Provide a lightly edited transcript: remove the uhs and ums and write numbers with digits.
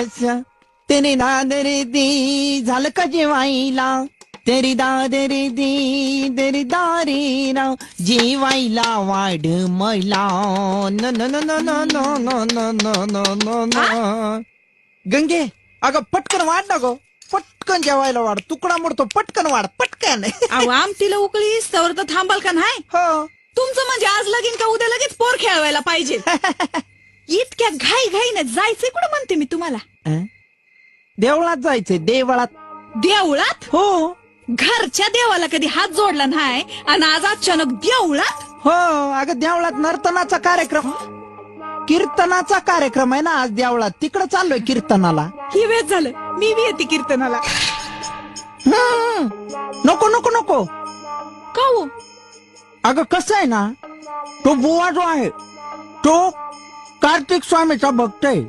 असं तेरी दादरी दी झालं का जेवायला तेरी दादरी दी तेरी दारी राव जीवायला वाढ मैला न न न न न न न न न न न गंगे अगं पटकन वाढ ना गो पटकन जेवायला वाढ तुकडा मोडतो पटकन वाढ पटकन अहो आमटीला उकळी तर थांबाल का नाही हो तुमचं म्हणजे आज लगीन का उद्या लगेच पोर खेळवायला पाहिजे इतक्या घाई घाईने जायचंय कुठं म्हणते मी तुम्हाला देवळात जायचंय देवळात देवळात हो घरच्या देवाला कधी हात जोडला नाही आणि आज अचानक देवळात हो अगं देवळात नर्तनाचा कार्यक्रम कीर्तनाचा कार्यक्रम आहे ना आज देवळात तिकडे चाललोय कीर्तनाला ही वेळ झालं मी बी येते कीर्तनाला नको नको नको का हो अगं कसं आहे ना तो बुवा जो आहे तो कार्तिक स्वामीचा भक्त आहे